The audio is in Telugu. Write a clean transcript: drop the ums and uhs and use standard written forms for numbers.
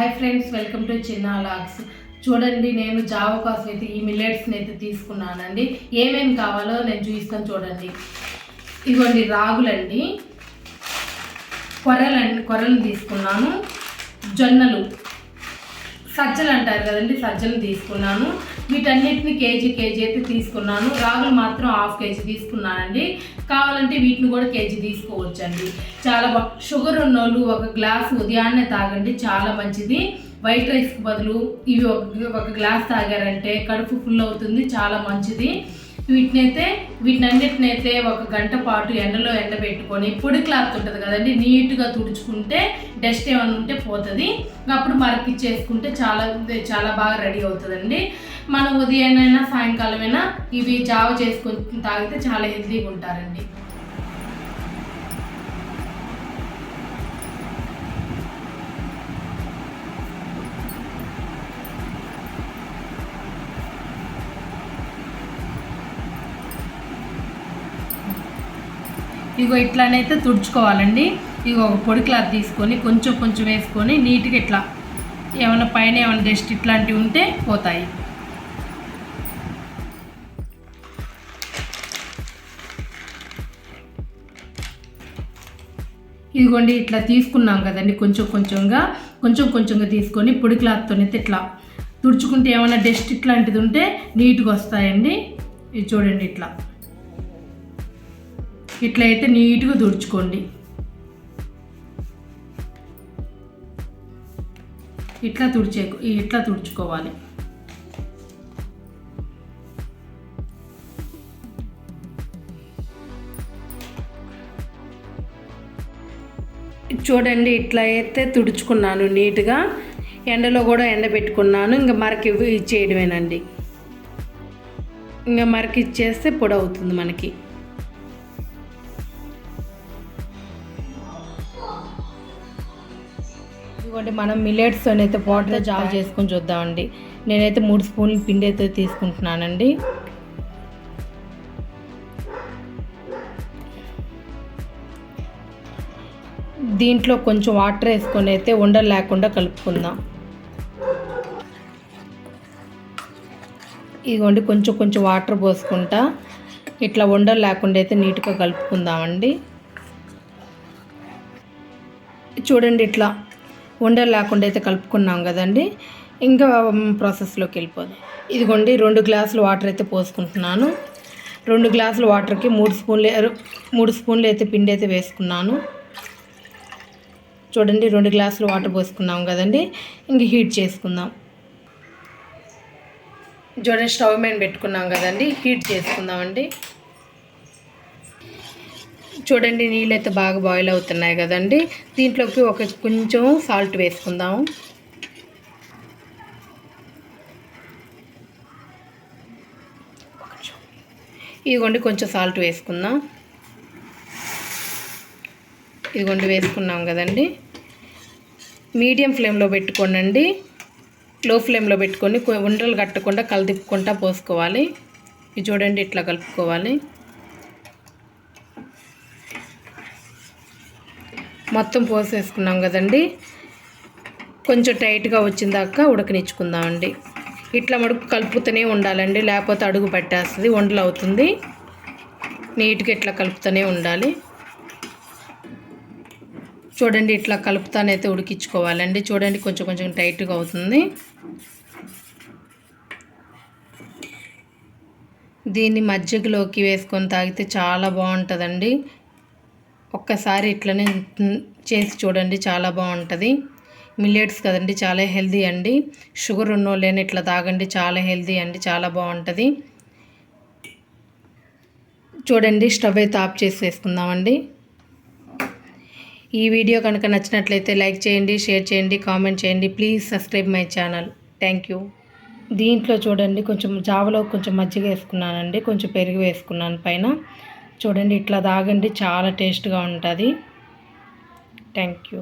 హాయ్ ఫ్రెండ్స్, వెల్కమ్ టు చిన్న వ్లాగ్స్. చూడండి, నేను జావ కోసం అయితే ఈ మిల్లెట్స్ని అయితే తీసుకున్నానండి. ఏమేమి కావాలో నేను చూపిస్తాను చూడండి. ఇదిగోండి రాగులండి, కొర్రలు తీసుకున్నాను, జొన్నలు, సజ్జలు అంటారు కదండి, సజ్జలు తీసుకున్నాను. వీటన్నిటిని కేజీ అయితే తీసుకున్నాను. రాగులు మాత్రం హాఫ్ కేజీ తీసుకున్నానండి. కావాలంటే వీటిని కూడా కేజీ తీసుకోవచ్చండి. చాలా షుగర్ ఉన్నోళ్ళు ఒక గ్లాస్ ఉదయాన్నే తాగండి, చాలా మంచిది. వైట్ రైస్కి బదులు ఇవి ఒక గ్లాస్ తాగారంటే కడుపు ఫుల్ అవుతుంది, చాలా మంచిది. వీటినన్నిటినైతే ఒక గంట పాటు ఎండలో ఎండబెట్టుకొని పొడి క్లాత్ ఉంటుంది కదండి, నీట్గా తుడుచుకుంటే డస్ట్ ఏమైనా ఉంటే పోతుంది. అప్పుడు మరకిచ్చేసుకుంటే చాలా బాగా రెడీ అవుతుందండి. మనం ఉదయాన్నైనా సాయంకాలమైనా ఇవి జావ చేసుకొని తాగితే చాలా హెల్తీగా ఉంటారండి. ఇగో ఇట్లానైతే తుడుచుకోవాలండి. ఇగో ఒక పొడి క్లాత్ తీసుకొని కొంచెం వేసుకొని నీట్గా ఇట్లా ఏమైనా పైన ఏమైనా డస్ట్ ఇట్లాంటివి ఉంటే పోతాయి. ఇదిగోండి ఇట్లా తీసుకున్నాం కదండి, కొంచెంగా తీసుకొని పొడి క్లాత్తోనైతే ఇట్లా తుడుచుకుంటే ఏమైనా డస్ట్ ఇట్లాంటిది ఉంటే నీట్గా వస్తాయండి. ఇది చూడండి, ఇట్లా అయితే నీట్గా తుడుచుకోండి. ఇట్లా తుడుచుకోవాలి. చూడండి, ఇట్లా అయితే తుడుచుకున్నాను నీట్గా. ఎండలో కూడా ఎండబెట్టుకున్నాను. ఇంకా మరకి ఇచ్చేయడమేనండి. ఇంకా మరకి ఇచ్చేస్తే పొడి అవుతుంది మనకి. ఇదిగోండి, మనం మిల్లెట్స్ అయితే పౌడర్ జావ చేసుకొని చూద్దామండి. నేనైతే 3 స్పూన్లు పిండి అయితే తీసుకుంటున్నానండి. దీంట్లో కొంచెం వాటర్ వేసుకొని అయితే ఉండలు లేకుండా కలుపుకుందాం. ఇదిగోండి, కొంచెం వాటర్ పోసుకుంటా ఇట్లా ఉండలు లేకుండా అయితే నీట్గా కలుపుకుందామండి. చూడండి, ఇట్లా ఉండలు లేకుండా అయితే కలుపుకున్నాం కదండి. ఇంకా ప్రాసెస్లోకి వెళ్ళిపోదాం. ఇదిగోండి, 2 గ్లాసులు వాటర్ అయితే పోసుకుంటున్నాను. 2 గ్లాసుల వాటర్కి 3 స్పూన్లు అయితే పిండి అయితే వేసుకున్నాను. చూడండి, 2 గ్లాసులు వాటర్ పోసుకున్నాం కదండి. ఇంక హీట్ చేసుకుందాం. చూడండి, స్టవ్ మీద పెట్టుకున్నాం కదండి, హీట్ చేసుకుందామండి. చూడండి, నీళ్ళు అయితే బాగా బాయిల్ అవుతున్నాయి కదండి. దీంట్లోకి కొంచెం సాల్ట్ వేసుకుందాము. ఇదిగోండి, కొంచెం సాల్ట్ వేసుకుందాం. ఇదిగోండి, వేసుకున్నాం కదండి. మీడియం ఫ్లేమ్లో పెట్టుకోనండి, లో ఫ్లేమ్లో పెట్టుకొని ఉండలు కట్టకుండా కలదిప్పుకుంటా పోసుకోవాలి. ఇది చూడండి, ఇట్లా కలుపుకోవాలి. మొత్తం పోసేసుకున్నాం కదండి. కొంచెం టైట్గా వచ్చిందాకా ఉడకనిచ్చుకుందామండి. ఇట్లా మడుకు కలుపుతూనే ఉండాలండి, లేకపోతే అడుగు పట్టేస్తుంది, ఉండలు అవుతుంది. నీట్గా ఇట్లా కలుపుతూనే ఉండాలి. చూడండి, ఇట్లా కలుపుతానైతే ఉడికించుకోవాలండి. చూడండి, కొంచెం టైట్గా అవుతుంది. దీన్ని మజ్జిగలోకి వేసుకొని తాగితే చాలా బాగుంటుందండి. ఒక్కసారి ఇట్లనే చేసి చూడండి, చాలా బాగుంటుంది. మిల్లెట్స్ కదండి, చాలా హెల్దీ అండి. షుగర్ ఉన్నోళ్ళైనా ఇట్లా తాగండి, చాలా హెల్దీ అండి, చాలా బాగుంటుంది. చూడండి, స్టవ్ అయితే ఆఫ్ చేసి వేసుకుందామండి. ఈ వీడియో కనుక నచ్చినట్లయితే లైక్ చేయండి, షేర్ చేయండి, కామెంట్ చేయండి. Please subscribe my channel. Thank you. దీంట్లో చూడండి, కొంచెం జావలో కొంచెం మజ్జిగ వేసుకున్నానండి, కొంచెం పెరుగు వేసుకున్నాను పైన. చూడండి, ఇట్లా తాగండి, చాలా టేస్ట్గా ఉంటుంది. Thank you.